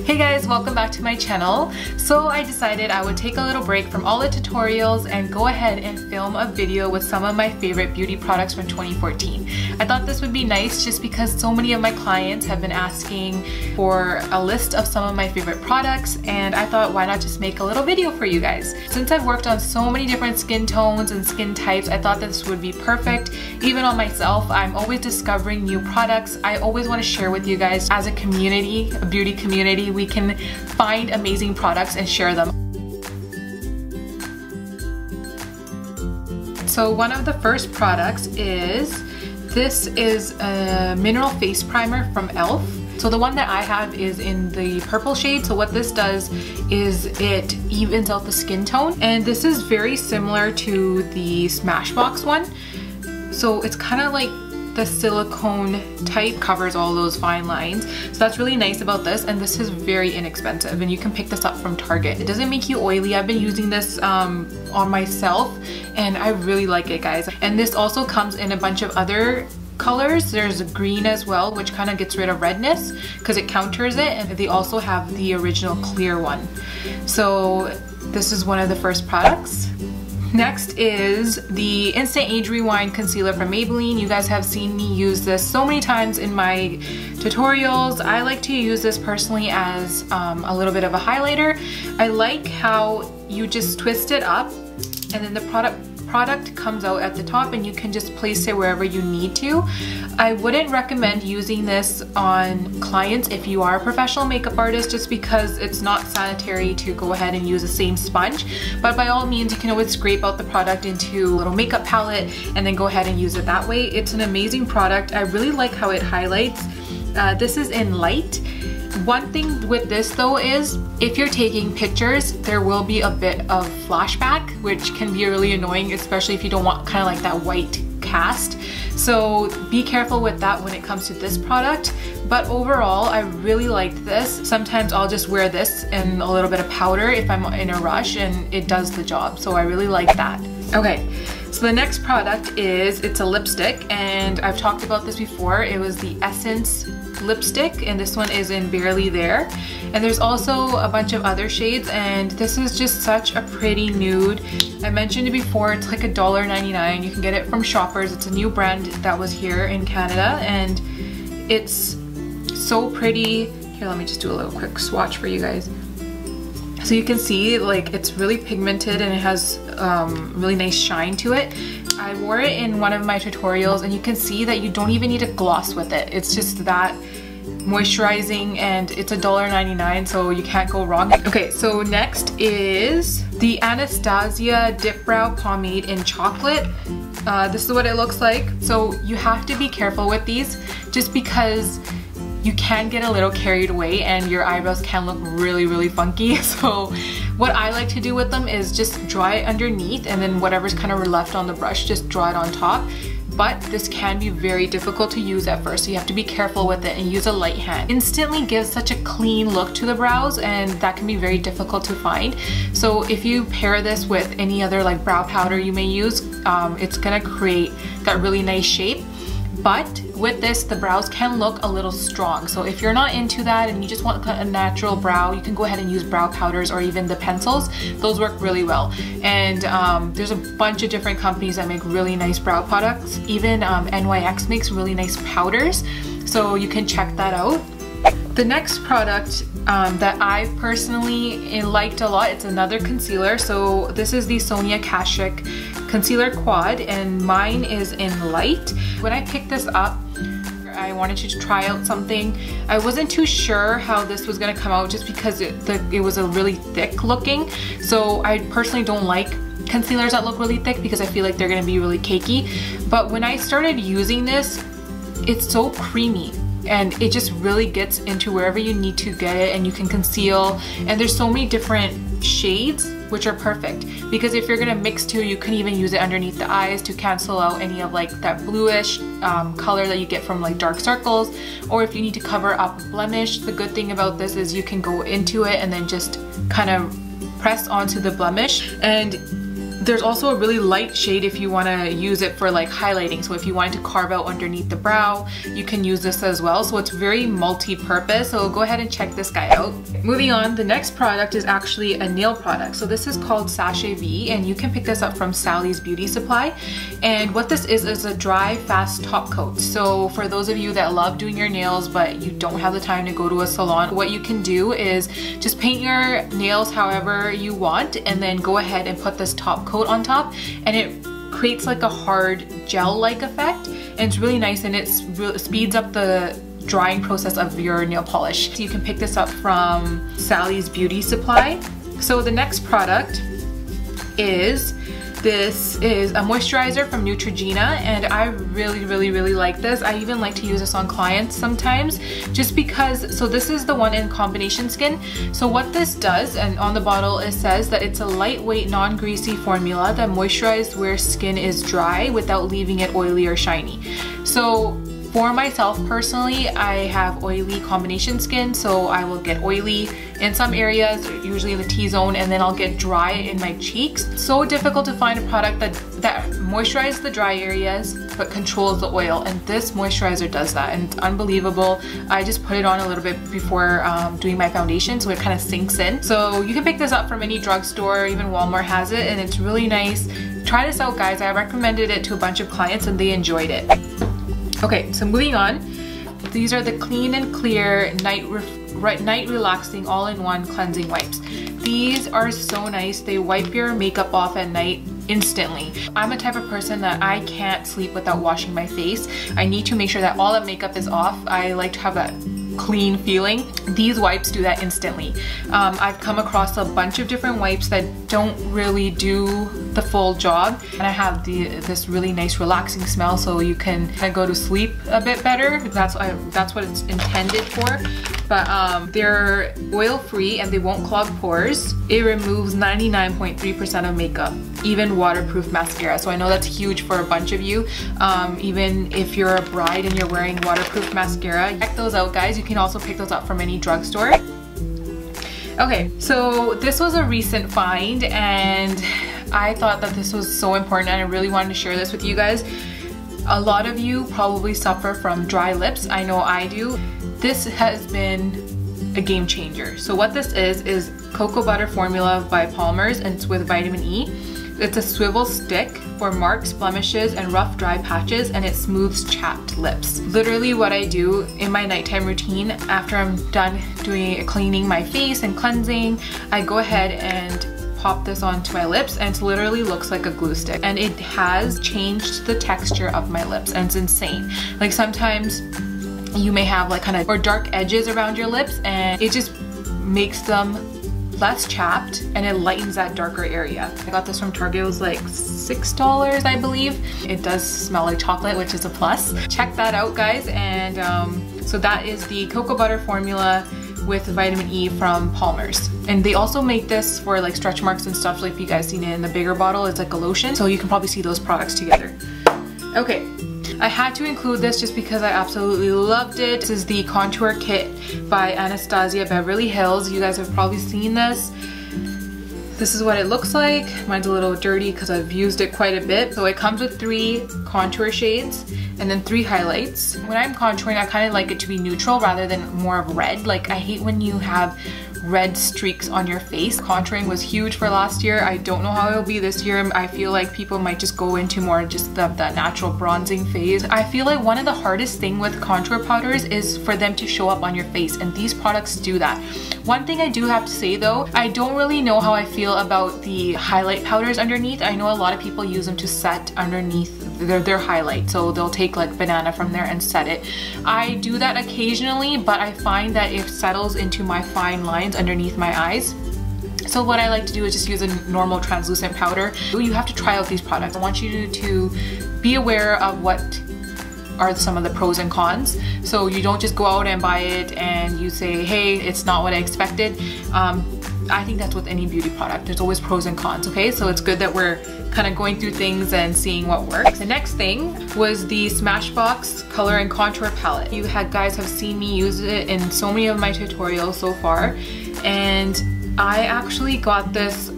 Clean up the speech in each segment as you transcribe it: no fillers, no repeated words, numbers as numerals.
Hey guys, welcome back to my channel. So I decided I would take a little break from all the tutorials and go ahead and film a video with some of my favorite beauty products from 2014. I thought this would be nice just because so many of my clients have been asking for a list of some of my favorite products, and I thought why not just make a little video for you guys. Since I've worked on so many different skin tones and skin types, I thought this would be perfect. Even on myself, I'm always discovering new products. I always want to share with you guys as a community, a beauty community. We can find amazing products and share them. So one of the first products is, this is a mineral face primer from e.l.f. So the one that I have is in the purple shade. So what this does is it evens out the skin tone, and this is very similar to the Smashbox one. So it's kind of like the silicone type, covers all those fine lines. So that's really nice about this, and this is very inexpensive and you can pick this up from Target. It doesn't make you oily. I've been using this on myself and I really like it, guys. And this also comes in a bunch of other colors. There's a green as well, which kind of gets rid of redness because it counters it, and they also have the original clear one. So this is one of the first products. Next is the Instant Age Rewind Concealer from Maybelline. You guys have seen me use this so many times in my tutorials. I like to use this personally as a little bit of a highlighter. I like how you just twist it up and then the product comes out at the top and you can just place it wherever you need to. I wouldn't recommend using this on clients if you are a professional makeup artist, just because it's not sanitary to go ahead and use the same sponge. But by all means, you can always scrape out the product into a little makeup palette and then go ahead and use it that way. It's an amazing product. I really like how it highlights. This is in light. One thing with this though is, if you're taking pictures, there will be a bit of flashback, which can be really annoying, especially if you don't want kind of like that white cast. So be careful with that when it comes to this product. But overall, I really liked this. Sometimes I'll just wear this and a little bit of powder if I'm in a rush, and it does the job. So I really like that. Okay, so the next product is, it's a lipstick, and I've talked about this before. It was the Essence lipstick, and this one is in Barely There. And there's also a bunch of other shades, and this is just such a pretty nude. I mentioned it before, it's like $1.99. You can get it from Shoppers. It's a new brand that was here in Canada, and it's so pretty. Here, let me just do a little quick swatch for you guys. So you can see, like, it's really pigmented and it has really nice shine to it. I wore it in one of my tutorials and you can see that you don't even need a gloss with it. It's just that moisturizing, and it's $1.99, so you can't go wrong. Okay, so next is the Anastasia Dip Brow Pomade in Chocolate. This is what it looks like. So you have to be careful with these, just because you can get a little carried away and your eyebrows can look really funky. So what I like to do with them is just dry it underneath, and then whatever's kind of left on the brush, just draw it on top. But this can be very difficult to use at first, so you have to be careful with it and use a light hand. Instantly gives such a clean look to the brows, and that can be very difficult to find. So if you pair this with any other like brow powder you may use, it's gonna create that really nice shape. But with this, the brows can look a little strong. So if you're not into that and you just want a natural brow, you can go ahead and use brow powders or even the pencils. Those work really well. And there's a bunch of different companies that make really nice brow products. Even NYX makes really nice powders. So you can check that out. The next product that I personally liked a lot, it's another concealer. So this is the Sonia Kashuk Concealer Quad, and mine is in light. When I picked this up, I wanted to try out something. I wasn't too sure how this was gonna come out, just because it was a really thick looking. So I personally don't like concealers that look really thick because I feel like they're gonna be really cakey. But when I started using this, it's so creamy, and it just really gets into wherever you need to get it, and you can conceal. And there's so many different shades, which are perfect, because if you're gonna mix two, you can even use it underneath the eyes to cancel out any of like that bluish color that you get from like dark circles, or if you need to cover up a blemish. The good thing about this is you can go into it and then just kind of press onto the blemish, and There's also a really light shade if you want to use it for like highlighting. So if you wanted to carve out underneath the brow, you can use this as well. So it's very multi-purpose. So go ahead and check this guy out. Moving on, the next product is actually a nail product. So this is called Sachet V, and you can pick this up from Sally's Beauty Supply. And what this is a dry, fast top coat. So for those of you that love doing your nails but you don't have the time to go to a salon, what you can do is just paint your nails however you want and then go ahead and put this top coat on top, and it creates like a hard gel-like effect, and it's really nice, and it speeds up the drying process of your nail polish. So you can pick this up from Sally's Beauty Supply. So the next product is this is a moisturizer from Neutrogena, and I really like this. I even like to use this on clients sometimes just because, so this is the one in combination skin. So what this does, and on the bottle it says that it's a lightweight, non-greasy formula that moisturizes where skin is dry without leaving it oily or shiny. So for myself personally, I have oily combination skin, so I will get oily in some areas, usually in the T-zone, and then I'll get dry in my cheeks. So difficult to find a product that moisturizes the dry areas but controls the oil, and this moisturizer does that, and it's unbelievable. I just put it on a little bit before doing my foundation, so it kind of sinks in. So you can pick this up from any drugstore, even Walmart has it, and it's really nice. Try this out, guys. I recommended it to a bunch of clients and they enjoyed it. Okay, so moving on, these are the Clean and Clear Night Relaxing All-in-One Cleansing Wipes. These are so nice. They wipe your makeup off at night instantly. I'm a type of person that I can't sleep without washing my face. I need to make sure that all the makeup is off. I like to have that clean feeling. These wipes do that instantly. I've come across a bunch of different wipes that don't really do the full job, and I have this really nice relaxing smell, so you can kind of go to sleep a bit better. That's what it's intended for. But they're oil-free and they won't clog pores. It removes 99.3% of makeup, even waterproof mascara. So I know that's huge for a bunch of you. Even if you're a bride and you're wearing waterproof mascara, check those out, guys. You can also pick those up from any drugstore. Okay, so this was a recent find, and I thought that this was so important, and I really wanted to share this with you guys. A lot of you probably suffer from dry lips. I know I do. This has been a game changer. So what this is cocoa butter formula by Palmer's, and it's with vitamin E. It's a swivel stick for marks, blemishes, and rough dry patches, and it smooths chapped lips. Literally what I do in my nighttime routine after I'm done cleaning my face and cleansing, I go ahead and pop this onto my lips, and it literally looks like a glue stick, and it has changed the texture of my lips, and it's insane. Like sometimes you may have like kind of or dark edges around your lips, and it just makes them less chapped and it lightens that darker area. I got this from Target. It was like $6, I believe. It does smell like chocolate, which is a plus. Check that out, guys. And so that is the cocoa butter formula with vitamin E from Palmer's. And they also make this for like stretch marks and stuff. Like if you guys seen it in the bigger bottle, it's like a lotion. So you can probably see those products together. Okay. I had to include this just because I absolutely loved it. This is the Contour Kit by Anastasia Beverly Hills. You guys have probably seen this. This is what it looks like. Mine's a little dirty because I've used it quite a bit. So it comes with 3 contour shades and then 3 highlights. When I'm contouring, I kind of like it to be neutral rather than more of red. Like I hate when you have red streaks on your face. Contouring was huge for last year. I don't know how it'll be this year. I feel like people might just go into more just that natural bronzing phase. I feel like one of the hardest thing with contour powders is for them to show up on your face, and these products do that. One thing I do have to say though, I don't really know how I feel about the highlight powders underneath. I know a lot of people use them to set underneath their highlight, so they'll take like banana from there and set it. I do that occasionally, but I find that it settles into my fine lines underneath my eyes. So what I like to do is just use a normal translucent powder. You have to try out these products. I want you to be aware of what are some of the pros and cons. So you don't just go out and buy it and you say, hey, it's not what I expected. I think that's with any beauty product. There's always pros and cons, okay? So it's good that we're kind of going through things and seeing what works. The next thing was the Smashbox Color and Contour Palette. You guys have seen me use it in so many of my tutorials so far, and I actually got this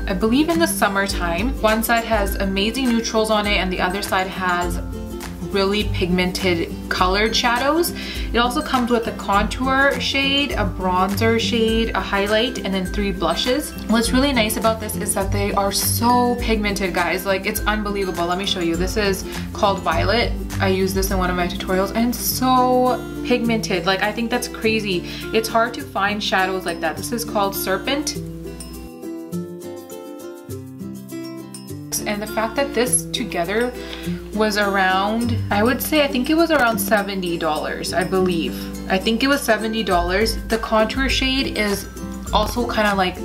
I believe in the summertime. One side has amazing neutrals on it and the other side has really pigmented colored shadows. It also comes with a contour shade, a bronzer shade, a highlight, and then 3 blushes. What's really nice about this is that they are so pigmented, guys. Like, it's unbelievable. Let me show you. This is called Violet. I use this in one of my tutorials and so pigmented. Like, I think that's crazy. It's hard to find shadows like that. This is called Serpent. And the fact that this together was around, I would say, I think it was around $70, I believe. I think it was $70. The contour shade is also kind of like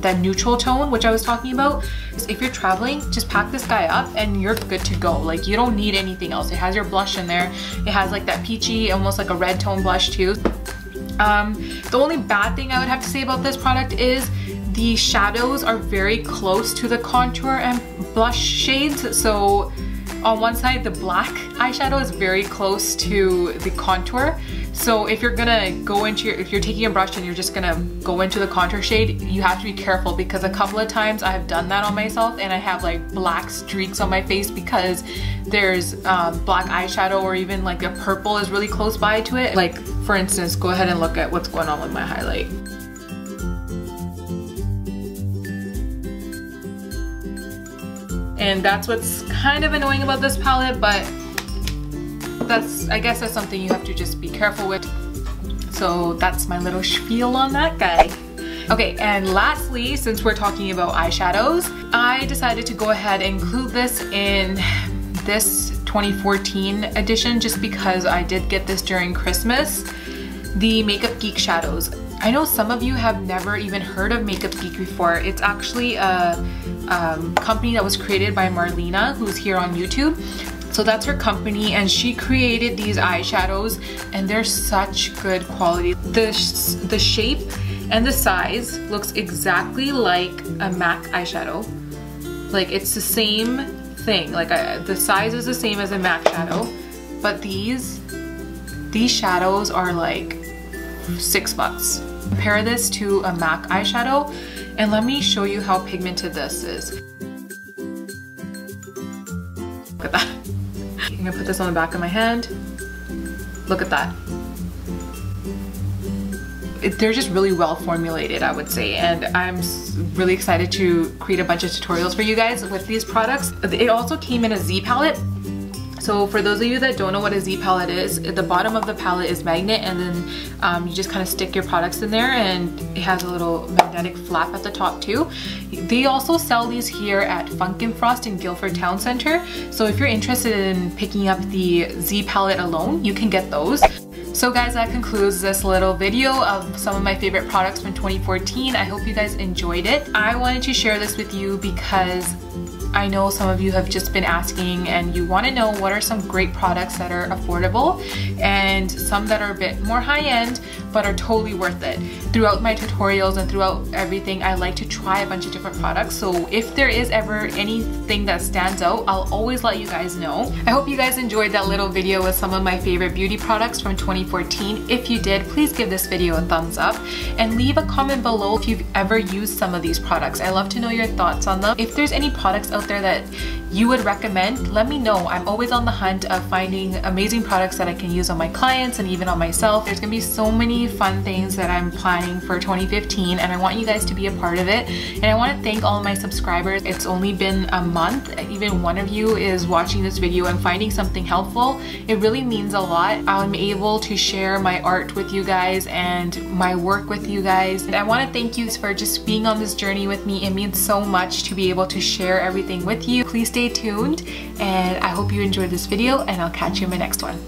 that neutral tone, which I was talking about. If you're traveling, just pack this guy up and you're good to go. Like, you don't need anything else. It has your blush in there. It has like that peachy, almost like a red tone blush too. The only bad thing I would have to say about this product is the shadows are very close to the contour and blush shades. So on one side, the black eyeshadow is very close to the contour. So if you're gonna go into if you're taking a brush and you're just gonna go into the contour shade, you have to be careful, because a couple of times I have done that on myself and I have like black streaks on my face because there's black eyeshadow, or even like a purple is really close by to it. Like, for instance, go ahead and look at what's going on with my highlight. And that's what's kind of annoying about this palette, but I guess that's something you have to just be careful with. So that's my little spiel on that guy. Okay, and lastly, since we're talking about eyeshadows, I decided to go ahead and include this in this 2014 edition just because I did get this during Christmas. The Makeup Geek shadows. I know some of you have never even heard of Makeup Geek before. It's actually a company that was created by Marlena, who's here on YouTube. So that's her company, and she created these eyeshadows and they're such good quality. The shape and the size looks exactly like a MAC eyeshadow. Like, it's the same thing. Like, the size is the same as a MAC shadow, but these shadows are like $6. Compare this to a MAC eyeshadow and let me show you how pigmented this is. Look at that. I'm gonna put this on the back of my hand. Look at that. They're just really well formulated, I would say, and I'm really excited to create a bunch of tutorials for you guys with these products. It also came in a Z palette. So for those of you that don't know what a Z palette is, the bottom of the palette is magnet, and then you just kind of stick your products in there, and it has a little magnetic flap at the top too. They also sell these here at Funk & Frost in Guilford Town Center. So if you're interested in picking up the Z palette alone, you can get those. So guys, that concludes this little video of some of my favorite products from 2014. I hope you guys enjoyed it. I wanted to share this with you because I know some of you have just been asking and you want to know what are some great products that are affordable and some that are a bit more high-end but are totally worth it. Throughout my tutorials and throughout everything, I like to try a bunch of different products, so if there is ever anything that stands out, I'll always let you guys know. I hope you guys enjoyed that little video with some of my favorite beauty products from 2014. If you did, please give this video a thumbs up and leave a comment below if you've ever used some of these products. I love to know your thoughts on them. If there's any products out there that you would recommend, let me know. I'm always on the hunt of finding amazing products that I can use on my clients and even on myself. There's gonna be so many fun things that I'm planning for 2015 and I want you guys to be a part of it. And I want to thank all of my subscribers. It's only been a month. Even one of you is watching this video and finding something helpful. It really means a lot. I'm able to share my art with you guys and my work with you guys. And I want to thank you for just being on this journey with me. It means so much to be able to share everything with you. Please stay tuned and I hope you enjoyed this video and I'll catch you in my next one.